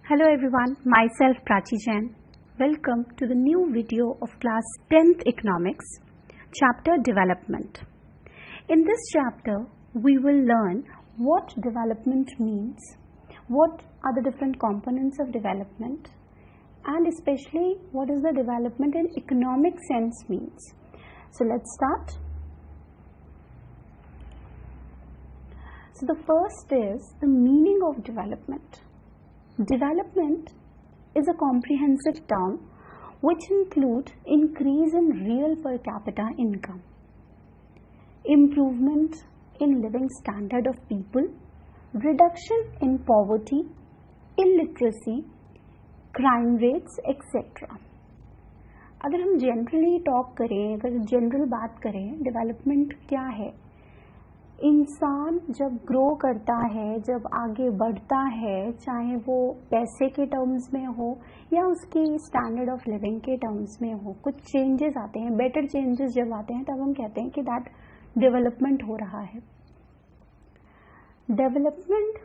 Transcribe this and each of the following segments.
Hello everyone, myself Prachi Jain. Welcome to the new video of class 10th Economics, chapter Development. In this chapter, we will learn what development means, what are the different components of development, and especially what is the development in economic sense means. So let's start. So the first is the meaning of development. Development is a comprehensive term which includes increase in real per capita income, improvement in living standard of people, reduction in poverty, illiteracy, crime rates, etc. अगर हम generally talk करें, अगर general बात करें, development क्या है? इंसान जब ग्रो करता है, जब आगे बढ़ता है, चाहे वो पैसे के टर्म्स में हो या उसकी स्टैंडर्ड ऑफ लिविंग के टर्म्स में हो, कुछ चेंजेस आते हैं, बेटर चेंजेस जब आते हैं तब हम कहते हैं कि दैट डेवलपमेंट हो रहा है. डेवलपमेंट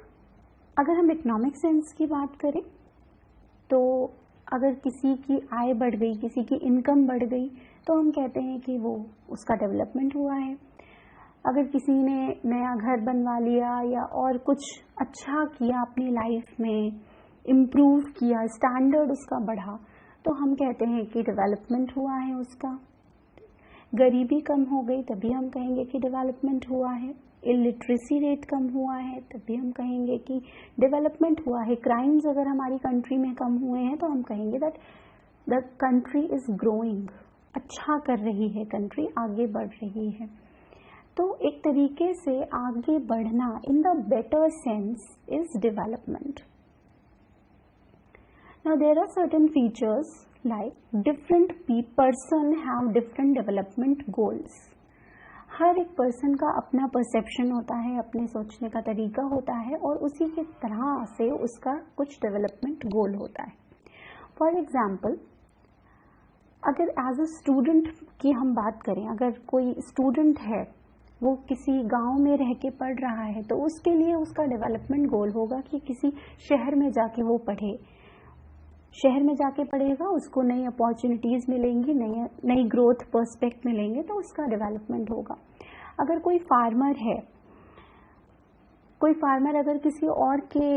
अगर हम इकोनॉमिक सेंस की बात करें तो अगर किसी की आय बढ़ गई, किसी की इनकम बढ़ गई तो हम कहते हैं कि वो उसका डेवलपमेंट हुआ है. अगर किसी ने नया घर बनवा लिया या और कुछ अच्छा किया अपनी लाइफ में, इम्प्रूव किया, स्टैंडर्ड उसका बढ़ा, तो हम कहते हैं कि डेवलपमेंट हुआ है उसका. गरीबी कम हो गई तभी हम कहेंगे कि डेवलपमेंट हुआ है. इलिटरेसी रेट कम हुआ है तभी हम कहेंगे कि डेवलपमेंट हुआ है. क्राइम्स अगर हमारी कंट्री में कम हुए हैं तो हम कहेंगे that the country is growing. अच्छा कर रही है कंट्री, आगे बढ़ रही है. तो एक तरीके से आगे बढ़ना in the better sense is development. Now there are certain features like different person have different development goals. हर एक पर्सन का अपना परसेप्शन होता है, अपने सोचने का तरीका होता है और उसी की तरह से उसका कुछ डेवलपमेंट गोल होता है. फॉर एग्जाम्पल, अगर एज अ स्टूडेंट की हम बात करें, अगर कोई स्टूडेंट है वो किसी गांव में रह के पढ़ रहा है तो उसके लिए उसका डेवलपमेंट गोल होगा कि किसी शहर में जाके वो पढ़े. शहर में जाके पढ़ेगा, उसको नई अपॉर्चुनिटीज़ मिलेंगी, नई ग्रोथ पर्सपेक्ट मिलेंगे, तो उसका डेवलपमेंट होगा. अगर कोई फार्मर है, कोई फार्मर अगर किसी और के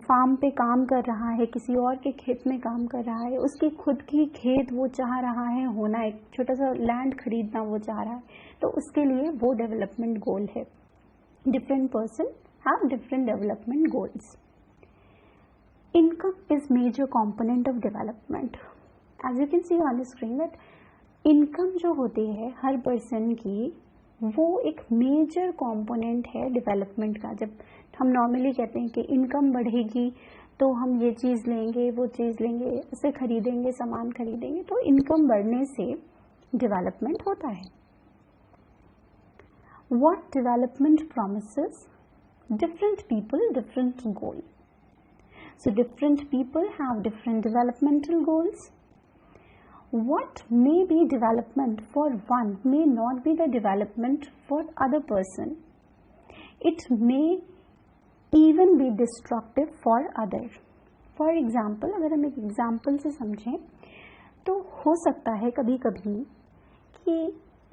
फार्म पे काम कर रहा है, किसी और के खेत में काम कर रहा है, उसकी खुद की खेत वो चाह रहा है होना, एक छोटा सा लैंड खरीदना वो चाह रहा है, तो उसके लिए वो डेवलपमेंट गोल है. Different person have different development goals. Income is major component of development. As you can see on the screen that income जो होती है हर पर्सन की, वो एक मेजर कंपोनेंट है डेवलपमेंट का. जब हम नॉर्मली कहते हैं कि इनकम बढ़ेगी तो हम ये चीज़ लेंगे, वो चीज़ लेंगे, इसे खरीदेंगे, सामान खरीदेंगे, तो इनकम बढ़ने से डेवलपमेंट होता है. What development promises? Different people, different goal. So different people have different developmental goals. What may be development for one may not be the development for other person. It may even be destructive for other. For example, अगर हम एक example से समझें तो हो सकता है कभी कभी कि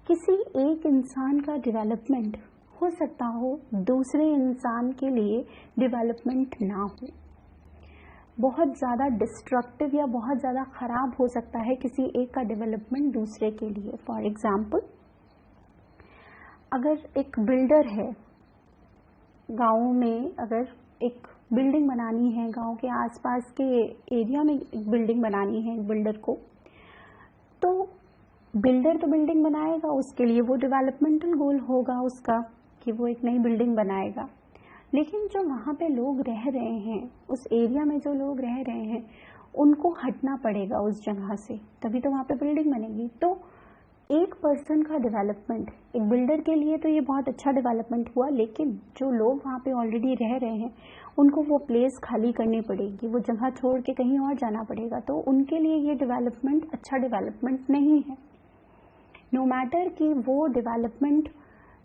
किसी एक इंसान का डेवलपमेंट हो सकता हो, दूसरे इंसान के लिए डेवलपमेंट ना हो. बहुत ज़्यादा डिस्ट्रक्टिव या बहुत ज़्यादा ख़राब हो सकता है किसी एक का डेवलपमेंट दूसरे के लिए. फॉर एग्जाम्पल, अगर एक बिल्डर है गाँव में, अगर एक बिल्डिंग बनानी है, गाँव के आसपास के एरिया में एक बिल्डिंग बनानी है बिल्डर को, तो बिल्डर तो बिल्डिंग बनाएगा, उसके लिए वो डेवलपमेंटल गोल होगा उसका कि वो एक नई बिल्डिंग बनाएगा. लेकिन जो वहाँ पे लोग रह रहे हैं, उस एरिया में जो लोग रह रहे हैं, उनको हटना पड़ेगा उस जगह से, तभी तो वहाँ पे बिल्डिंग बनेगी. तो एक पर्सन का डेवलपमेंट, एक बिल्डर के लिए तो ये बहुत अच्छा डेवलपमेंट हुआ, लेकिन जो लोग वहाँ पे ऑलरेडी रह रहे हैं उनको वो प्लेस खाली करनी पड़ेगी, वो जगह छोड़ के कहीं और जाना पड़ेगा, तो उनके लिए ये डेवलपमेंट अच्छा डेवलपमेंट नहीं है. नो मैटर कि वो डेवलपमेंट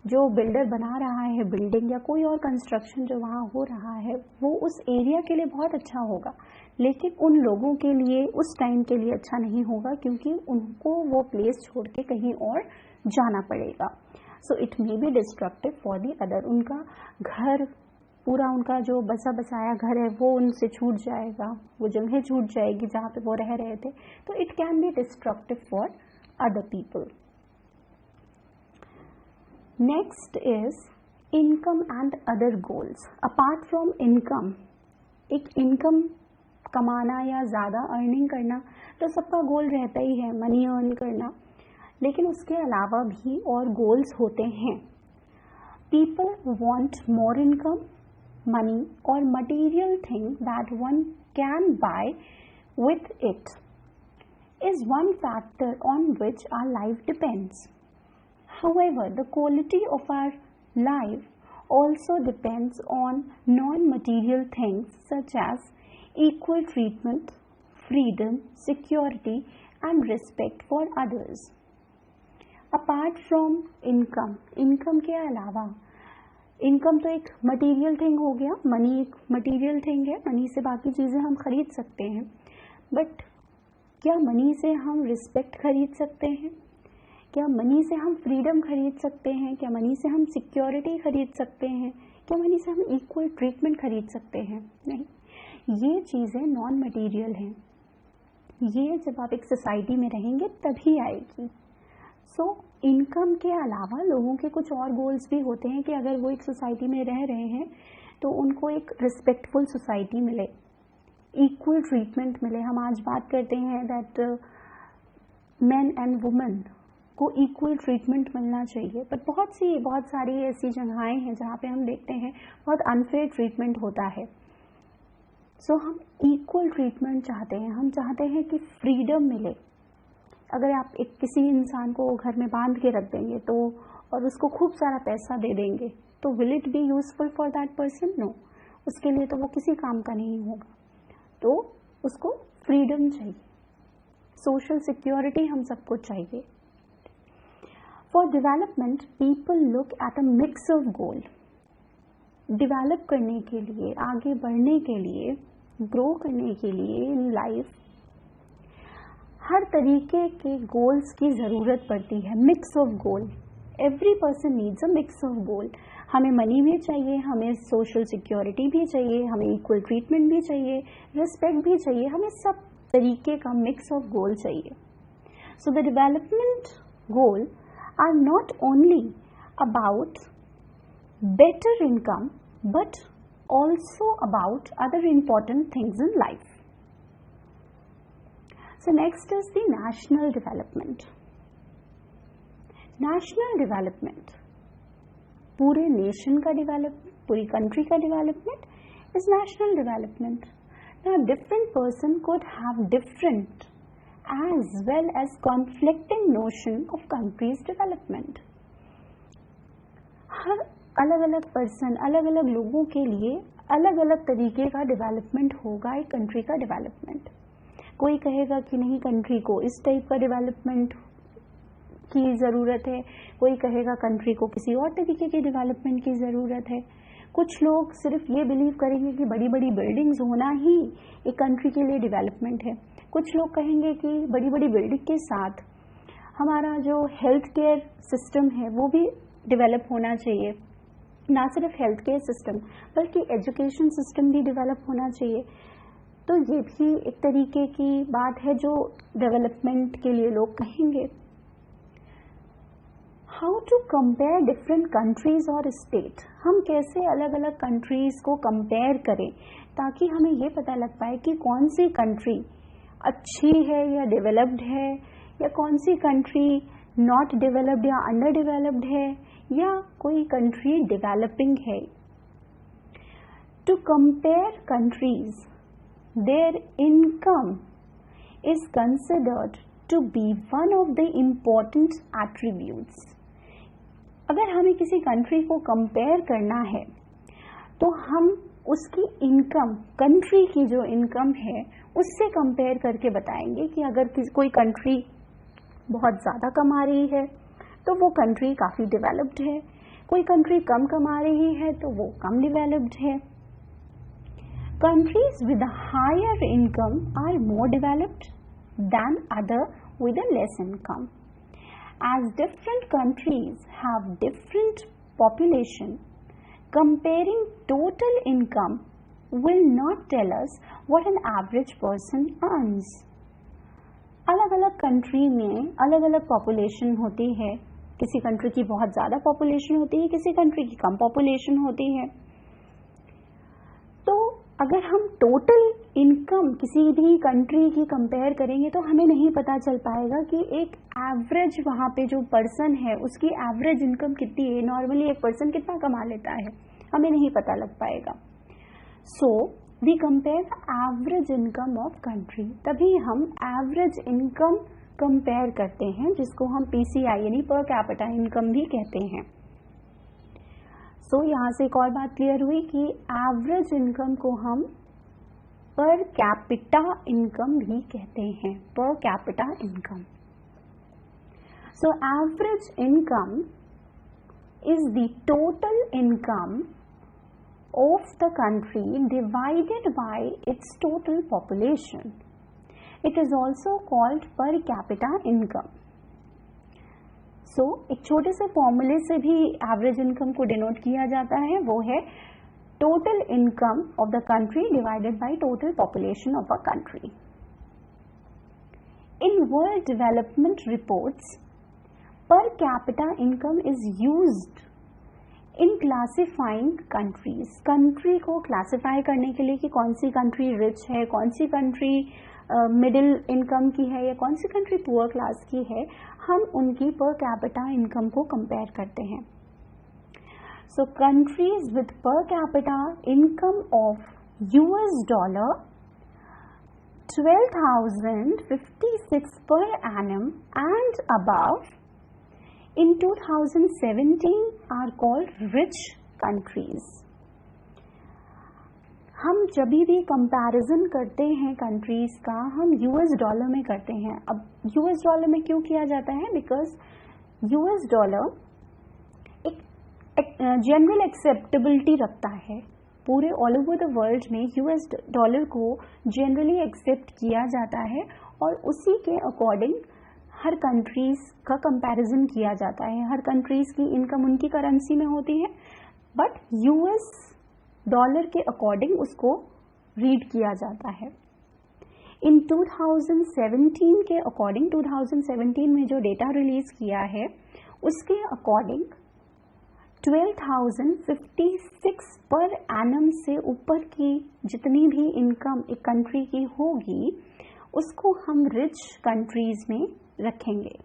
जो बिल्डर बना रहा है बिल्डिंग या कोई और कंस्ट्रक्शन जो वहाँ हो रहा है वो उस एरिया के लिए बहुत अच्छा होगा, लेकिन उन लोगों के लिए उस टाइम के लिए अच्छा नहीं होगा क्योंकि उनको वो प्लेस छोड़ के कहीं और जाना पड़ेगा। So it may be destructive for the other. उनका घर, पूरा उनका जो बसा बसाया घर है वो उनसे छूट जाएगा, वो जगह छूट जाएगी जहाँ पे वो रह रहे थे, तो it can be destructive for other people. Next is income and other goals. Apart from income, एक इनकम कमाना या ज़्यादा अर्निंग करना तो सबका गोल रहता ही है, मनी अर्न करना, लेकिन उसके अलावा भी और गोल्स होते हैं। People want more income, money or material thing that one can buy with it is one factor on which our life depends. However, the quality of our life also depends on non-material things such as equal treatment, freedom, security, and respect for others. Apart from income, income के अलावा, income तो एक material thing हो गया, money एक material thing है, money से बाकी चीज़ें हम खरीद सकते हैं, but क्या money से हम respect खरीद सकते हैं? क्या मनी से हम फ्रीडम खरीद सकते हैं? क्या मनी से हम सिक्योरिटी खरीद सकते हैं? क्या मनी से हम इक्वल ट्रीटमेंट खरीद सकते हैं? नहीं, ये चीज़ें नॉन मटेरियल हैं। ये जब आप एक सोसाइटी में रहेंगे तभी आएगी। सो इनकम के अलावा लोगों के कुछ और गोल्स भी होते हैं कि अगर वो एक सोसाइटी में रह रहे हैं तो उनको एक रिस्पेक्टफुल सोसाइटी मिले, इक्वल ट्रीटमेंट मिले। हम आज बात करते हैं दैट मेन एंड वुमेन को इक्वल ट्रीटमेंट मिलना चाहिए, बट बहुत सारी ऐसी जगहें हैं जहाँ पे हम देखते हैं बहुत अनफेयर ट्रीटमेंट होता है। सो हम इक्वल ट्रीटमेंट चाहते हैं, हम चाहते हैं कि फ्रीडम मिले। अगर आप एक किसी इंसान को घर में बांध के रख देंगे तो और उसको खूब सारा पैसा दे देंगे तो will it be useful for that person? No, उसके लिए तो वो किसी काम का नहीं होगा। तो उसको फ्रीडम चाहिए, सोशल सिक्योरिटी हम सबको चाहिए। For development, people look at a mix of goal. Develop करने के लिए, आगे बढ़ने के लिए, ग्रो करने के लिए इन लाइफ हर तरीके के गोल्स की ज़रूरत पड़ती है। Mix of goal, every person needs a mix of goal. हमें मनी भी चाहिए, हमें सोशल सिक्योरिटी भी चाहिए, हमें इक्वल ट्रीटमेंट भी चाहिए, रिस्पेक्ट भी चाहिए, हमें सब तरीके का मिक्स ऑफ गोल चाहिए। So the development goal are not only about better income but also about other important things in life. So next is the national development. National development, पूरे nation का development, पूरी country का development is national development. Now different person could have different as well as conflicting notion of country's development. हर अलग अलग person, अलग अलग लोगों के लिए अलग अलग तरीके का डेवलपमेंट होगा एक कंट्री का डेवलपमेंट। कोई कहेगा कि नहीं, कंट्री को इस टाइप का डेवलपमेंट की ज़रूरत है, कोई कहेगा कंट्री को किसी और तरीके के डेवलपमेंट की ज़रूरत है। कुछ लोग सिर्फ ये बिलीव करेंगे कि बड़ी बड़ी बिल्डिंग्स होना ही एक कंट्री के लिए डेवलपमेंट है। कुछ लोग कहेंगे कि बड़ी बड़ी बिल्डिंग के साथ हमारा जो हेल्थ केयर सिस्टम है वो भी डेवलप होना चाहिए। ना सिर्फ हेल्थ केयर सिस्टम बल्कि एजुकेशन सिस्टम भी डेवलप होना चाहिए। तो ये भी एक तरीके की बात है जो डेवलपमेंट के लिए लोग कहेंगे। How to compare different countries और स्टेट, हम कैसे अलग अलग कंट्रीज को कंपेयर करें ताकि हमें ये पता लग पाए कि कौन सी कंट्री अच्छी है या डेवलप्ड है, या कौन सी कंट्री नॉट डेवलप्ड या अंडर डेवलप्ड है, या कोई कंट्री डेवलपिंग है। To compare countries, their income is considered to be one of the important attributes. अगर हमें किसी कंट्री को कंपेयर करना है तो हम उसकी इनकम, कंट्री की जो इनकम है उससे कंपेयर करके बताएंगे कि अगर कोई कंट्री बहुत ज़्यादा कमा रही है तो वो कंट्री काफ़ी डेवलप्ड है। कोई कंट्री कम कमा रही है तो वो कम डेवलप्ड है। Countries with higher income are more developed than other with a less income. As different countries have different population, comparing total income will not tell us what an average person earns. अलग अलग country में अलग अलग population होती है, किसी country की बहुत ज़्यादा पॉपुलेशन होती है, किसी कंट्री की कम पॉपुलेशन होती है। तो अगर हम टोटल इनकम किसी भी कंट्री की कंपेयर करेंगे तो हमें नहीं पता चल पाएगा कि एक एवरेज वहाँ पे जो पर्सन है उसकी एवरेज इनकम कितनी है, नॉर्मली एक पर्सन कितना कमा लेता है, हमें नहीं पता लग पाएगा। So we compare the average income of country, तभी हम एवरेज इनकम कंपेयर करते हैं, जिसको हम PCI यानी पर कैपिटा इनकम भी कहते हैं। यहाँ से एक और बात क्लियर हुई कि एवरेज इनकम को हम पर कैपिटा इनकम भी कहते हैं, per capita income. Average income is the total income of the country divided by it's total population. It is also called per capita income. एक छोटे से फॉर्मूले से भी एवरेज इनकम को डिनोट किया जाता है, वो है total income of the country divided by total population of a country. In world development reports, per capita income is used in classifying countries. Country को क्लासिफाई करने के लिए कि कौन सी कंट्री रिच है, कौन सी कंट्री मिडिल इनकम की है या कौन सी कंट्री पुअर क्लास की है, हम उनकी पर कैपिटा इनकम को कंपेयर करते हैं। Countries with per capita income of $12,056 per annum and above in 2017 are called rich countries. हम जब भी कंपैरिजन करते हैं कंट्रीज का, हम US डॉलर में करते हैं। अब US डॉलर में क्यों किया जाता है? बिकॉज US डॉलर एक जनरल एक्सेप्टेबिलिटी रखता है, पूरे ऑल ओवर द वर्ल्ड में US डॉलर को जनरली एक्सेप्ट किया जाता है और उसी के अकॉर्डिंग हर कंट्रीज का कंपैरिजन किया जाता है। हर कंट्रीज की इनकम उनकी करेंसी में होती है, बट US डॉलर के अकॉर्डिंग उसको रीड किया जाता है। इन 2017 के अकॉर्डिंग, 2017 में जो डेटा रिलीज किया है उसके अकॉर्डिंग 12,056 पर एनम से ऊपर की जितनी भी इनकम एक कंट्री की होगी उसको हम रिच कंट्रीज में रखेंगे।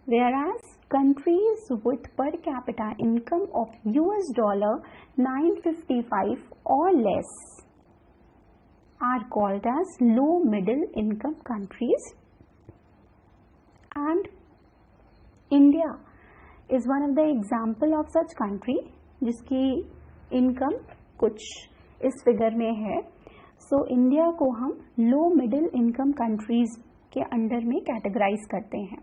Whereas countries with per capita income of $955 or less are called as low middle income countries, and India is one of the example of such country जिसकी इनकम कुछ इस फिगर में है। इंडिया को हम low middle income countries के under में categorise करते हैं।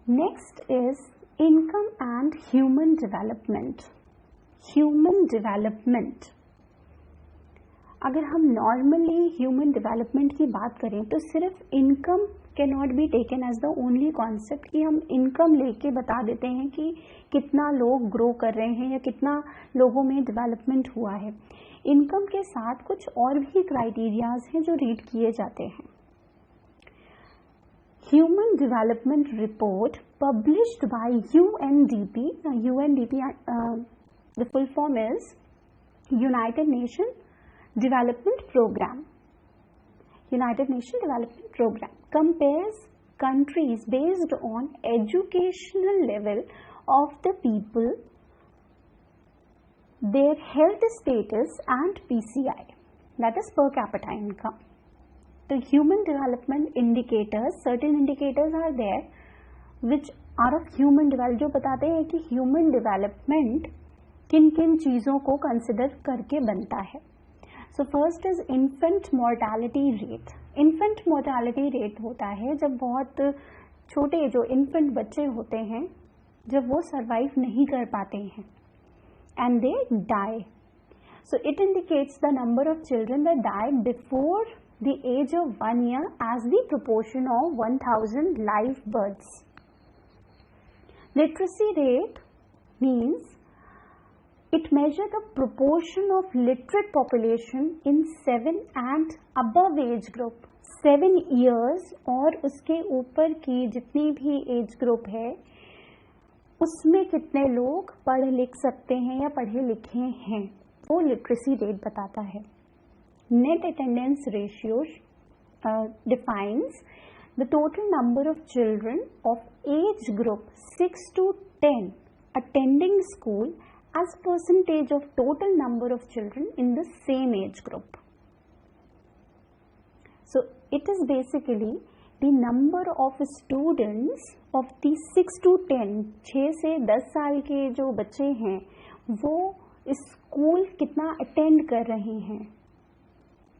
Next is income and human development. Human development, अगर हम नॉर्मली ह्यूमन डेवलपमेंट की बात करें तो सिर्फ income can not be taken as the only concept कि हम इनकम लेके बता देते हैं कि कितना लोग ग्रो कर रहे हैं या कितना लोगों में डेवलपमेंट हुआ है। इनकम के साथ कुछ और भी क्राइटेरियाज हैं जो रीड किए जाते हैं। Human Development Report published by UNDP. UNDP, the full form is United Nations Development Program. United Nations Development Program compares countries based on educational level of the people, their health status and PCI, that is per capita income. The human development indicators, certain indicators are there which are of human development, जो बताते हैं कि human development किन किन चीज़ों को consider करके बनता है। So first is infant mortality rate. Infant mortality rate होता है जब बहुत छोटे जो infant बच्चे होते हैं जब वो सर्वाइव नहीं कर पाते हैं, and they die. So it indicates the number of children that died before the age of 1 year as the proportion of 1000 live births. Literacy rate means it measures the proportion of literate population in 7 and above age group. 7 years और उसके ऊपर की जितनी भी age group है उसमें कितने लोग पढ़ लिख सकते हैं या पढ़े लिखे हैं, वो लिटरेसी रेट बताता है. Net attendance ratio defines the total number of children of age group 6 to 10 attending school as percentage of total number of children in the same age group. So it is basically the number of students of the 6 to 10, 6 से 10 साल के जो बच्चे हैं वो school कितना attend कर रहे हैं,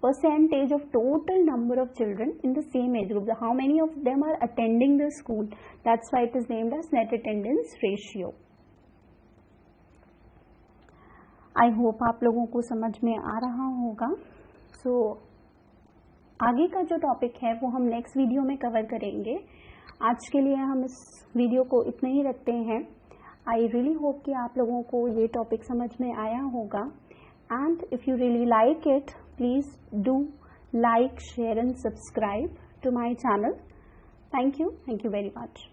percentage of total number of children in the same age group, how many of them are attending the school, that's why it is named as net attendance ratio. I hope आप लोगों को समझ में आ रहा होगा. सो आगे का जो टॉपिक है वो हम नेक्स्ट वीडियो में कवर करेंगे. आज के लिए हम इस वीडियो को इतना ही रखते हैं. आई रियली होप कि आप लोगों को ये टॉपिक समझ में आया होगा. And if you really like it, please do like, share and subscribe to my channel. Thank you very much.